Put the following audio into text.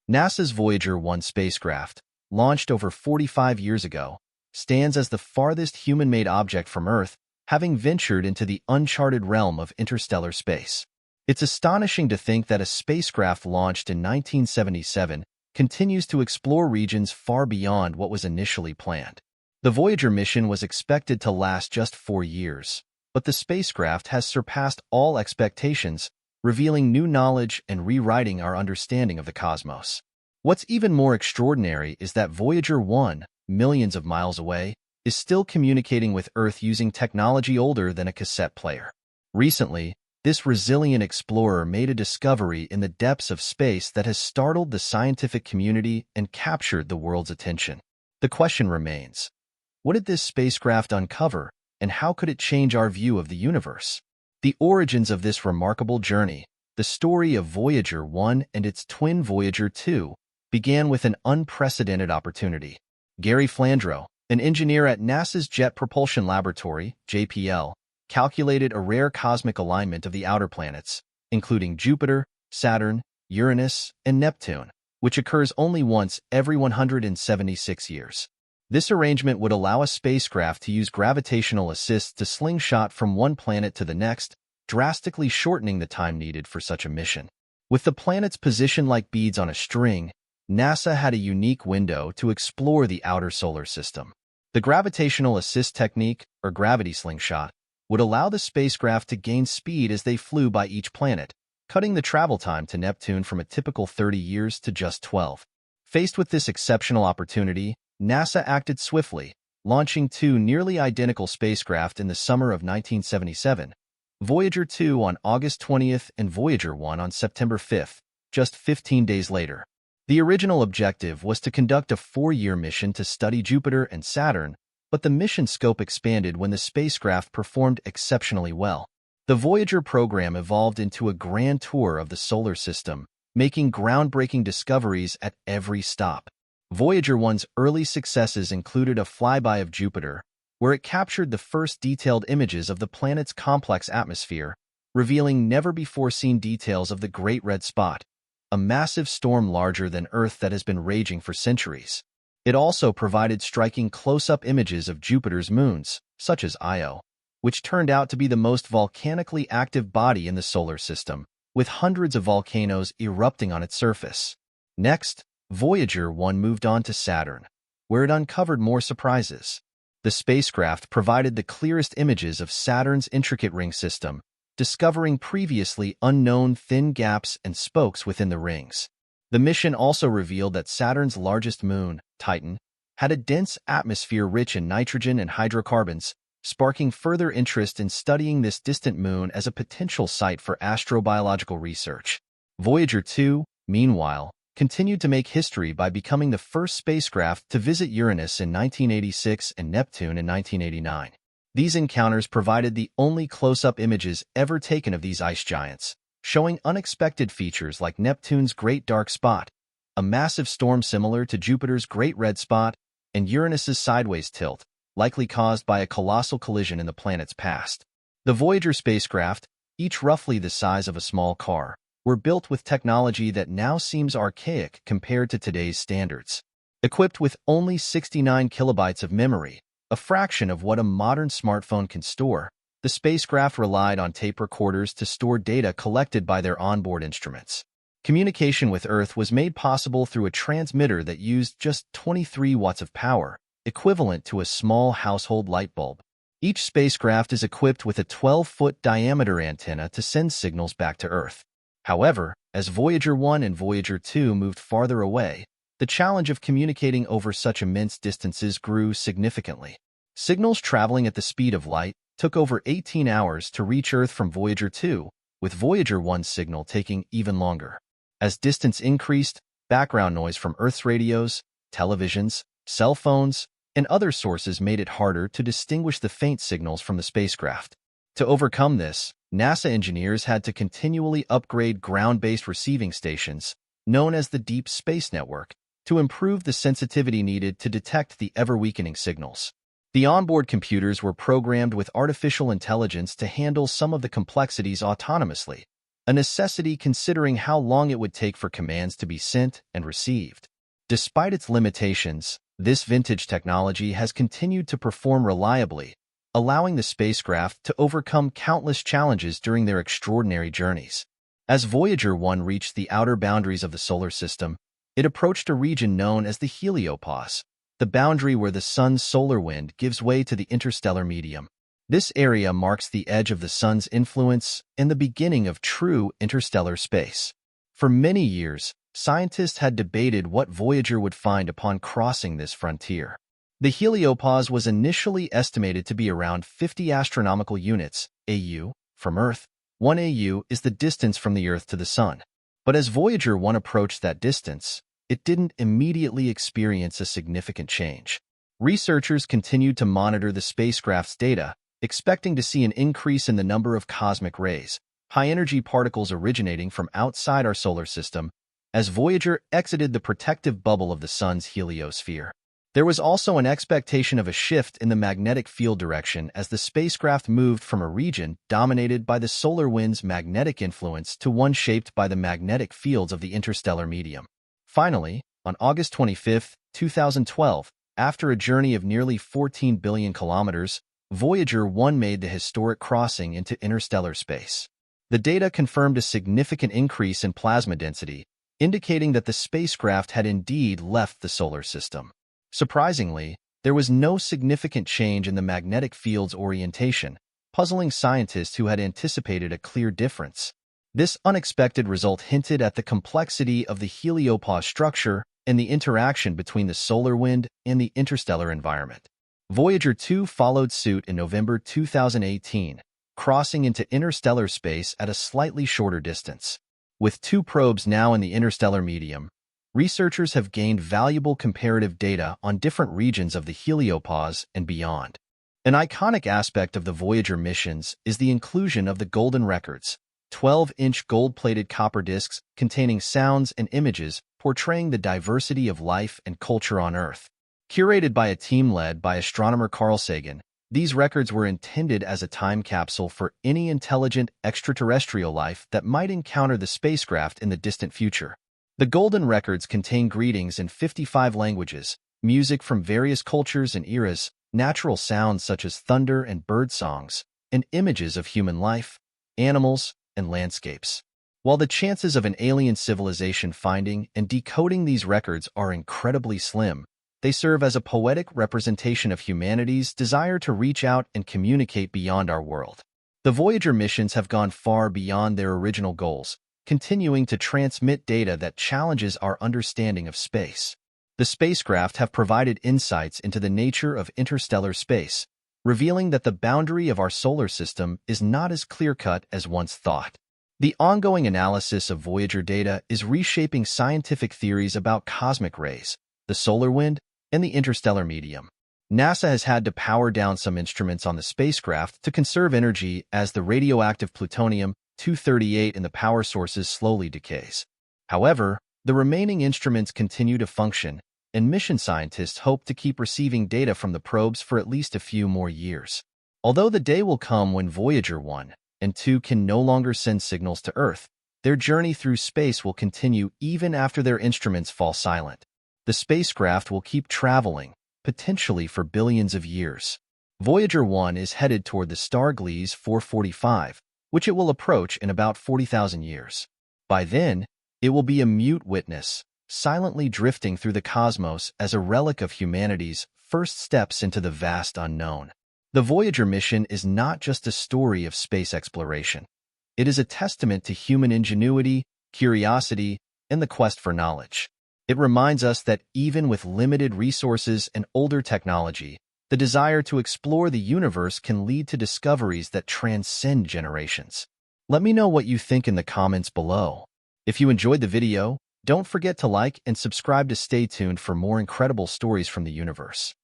NASA's Voyager 1 spacecraft, launched over 45 years ago, stands as the farthest human-made object from Earth, having ventured into the uncharted realm of interstellar space. It's astonishing to think that a spacecraft launched in 1977 continues to explore regions far beyond what was initially planned. The Voyager mission was expected to last just 4 years, but the spacecraft has surpassed all expectations, revealing new knowledge and rewriting our understanding of the cosmos. What's even more extraordinary is that Voyager 1, millions of miles away, is still communicating with Earth using technology older than a cassette player. Recently, this resilient explorer made a discovery in the depths of space that has startled the scientific community and captured the world's attention. The question remains, what did this spacecraft uncover, and how could it change our view of the universe? The origins of this remarkable journey, the story of Voyager 1 and its twin Voyager 2, began with an unprecedented opportunity. Gary Flandreau, an engineer at NASA's Jet Propulsion Laboratory, JPL, calculated a rare cosmic alignment of the outer planets, including Jupiter, Saturn, Uranus, and Neptune, which occurs only once every 176 years. This arrangement would allow a spacecraft to use gravitational assists to slingshot from one planet to the next, drastically shortening the time needed for such a mission. With the planets positioned like beads on a string, NASA had a unique window to explore the outer solar system. The gravitational assist technique, or gravity slingshot, would allow the spacecraft to gain speed as they flew by each planet, cutting the travel time to Neptune from a typical 30 years to just 12. Faced with this exceptional opportunity, NASA acted swiftly, launching 2 nearly identical spacecraft in the summer of 1977, Voyager 2 on August 20th and Voyager 1 on September 5th, just 15 days later. The original objective was to conduct a 4-year mission to study Jupiter and Saturn, but the mission scope expanded when the spacecraft performed exceptionally well. The Voyager program evolved into a grand tour of the solar system, making groundbreaking discoveries at every stop. Voyager 1's early successes included a flyby of Jupiter, where it captured the first detailed images of the planet's complex atmosphere, revealing never-before-seen details of the Great Red Spot, a massive storm larger than Earth that has been raging for centuries. It also provided striking close-up images of Jupiter's moons, such as Io, which turned out to be the most volcanically active body in the solar system, with hundreds of volcanoes erupting on its surface. Next, Voyager 1 moved on to Saturn, where it uncovered more surprises. The spacecraft provided the clearest images of Saturn's intricate ring system, discovering previously unknown thin gaps and spokes within the rings. The mission also revealed that Saturn's largest moon, Titan, had a dense atmosphere rich in nitrogen and hydrocarbons, sparking further interest in studying this distant moon as a potential site for astrobiological research. Voyager 2, meanwhile, continued to make history by becoming the first spacecraft to visit Uranus in 1986 and Neptune in 1989. These encounters provided the only close-up images ever taken of these ice giants, showing unexpected features like Neptune's Great Dark Spot, a massive storm similar to Jupiter's Great Red Spot, and Uranus's sideways tilt, likely caused by a colossal collision in the planet's past. The Voyager spacecraft, each roughly the size of a small car, were built with technology that now seems archaic compared to today's standards. Equipped with only 69 kilobytes of memory, a fraction of what a modern smartphone can store, the spacecraft relied on tape recorders to store data collected by their onboard instruments. Communication with Earth was made possible through a transmitter that used just 23 watts of power, equivalent to a small household light bulb. Each spacecraft is equipped with a 12-foot diameter antenna to send signals back to Earth. However, as Voyager 1 and Voyager 2 moved farther away, the challenge of communicating over such immense distances grew significantly. Signals traveling at the speed of light took over 18 hours to reach Earth from Voyager 2, with Voyager 1's signal taking even longer. As distance increased, background noise from Earth's radios, televisions, cell phones, and other sources made it harder to distinguish the faint signals from the spacecraft. To overcome this, NASA engineers had to continually upgrade ground-based receiving stations, known as the Deep Space Network, to improve the sensitivity needed to detect the ever-weakening signals. The onboard computers were programmed with artificial intelligence to handle some of the complexities autonomously, a necessity considering how long it would take for commands to be sent and received. Despite its limitations, this vintage technology has continued to perform reliably, allowing the spacecraft to overcome countless challenges during their extraordinary journeys. As Voyager 1 reached the outer boundaries of the solar system, it approached a region known as the heliopause, the boundary where the sun's solar wind gives way to the interstellar medium. This area marks the edge of the sun's influence and the beginning of true interstellar space. For many years, scientists had debated what Voyager would find upon crossing this frontier. The heliopause was initially estimated to be around 50 astronomical units, AU, from Earth. 1 AU is the distance from the Earth to the Sun. But as Voyager 1 approached that distance, it didn't immediately experience a significant change. Researchers continued to monitor the spacecraft's data, expecting to see an increase in the number of cosmic rays, high-energy particles originating from outside our solar system, as Voyager exited the protective bubble of the Sun's heliosphere. There was also an expectation of a shift in the magnetic field direction as the spacecraft moved from a region dominated by the solar wind's magnetic influence to one shaped by the magnetic fields of the interstellar medium. Finally, on August 25, 2012, after a journey of nearly 14 billion kilometers, Voyager 1 made the historic crossing into interstellar space. The data confirmed a significant increase in plasma density, indicating that the spacecraft had indeed left the solar system. Surprisingly, there was no significant change in the magnetic field's orientation, puzzling scientists who had anticipated a clear difference. This unexpected result hinted at the complexity of the heliopause structure and the interaction between the solar wind and the interstellar environment. Voyager 2 followed suit in November 2018, crossing into interstellar space at a slightly shorter distance. With 2 probes now in the interstellar medium, researchers have gained valuable comparative data on different regions of the heliopause and beyond. An iconic aspect of the Voyager missions is the inclusion of the Golden Records, 12-inch gold-plated copper discs containing sounds and images portraying the diversity of life and culture on Earth. Curated by a team led by astronomer Carl Sagan, these records were intended as a time capsule for any intelligent extraterrestrial life that might encounter the spacecraft in the distant future. The Golden Records contain greetings in 55 languages, music from various cultures and eras, natural sounds such as thunder and bird songs, and images of human life, animals, and landscapes. While the chances of an alien civilization finding and decoding these records are incredibly slim, they serve as a poetic representation of humanity's desire to reach out and communicate beyond our world. The Voyager missions have gone far beyond their original goals, continuing to transmit data that challenges our understanding of space. The spacecraft have provided insights into the nature of interstellar space, revealing that the boundary of our solar system is not as clear-cut as once thought. The ongoing analysis of Voyager data is reshaping scientific theories about cosmic rays, the solar wind, and the interstellar medium. NASA has had to power down some instruments on the spacecraft to conserve energy as the radioactive plutonium-238 in the power sources slowly decays. However, the remaining instruments continue to function, and mission scientists hope to keep receiving data from the probes for at least a few more years. Although the day will come when Voyager 1 and 2 can no longer send signals to Earth, their journey through space will continue even after their instruments fall silent. The spacecraft will keep traveling, potentially for billions of years. Voyager 1 is headed toward the star Gliese 445, which it will approach in about 40,000 years. By then, it will be a mute witness, silently drifting through the cosmos as a relic of humanity's first steps into the vast unknown. The Voyager mission is not just a story of space exploration. It is a testament to human ingenuity, curiosity, and the quest for knowledge. It reminds us that even with limited resources and older technology, the desire to explore the universe can lead to discoveries that transcend generations. Let me know what you think in the comments below. If you enjoyed the video, don't forget to like and subscribe to stay tuned for more incredible stories from the universe.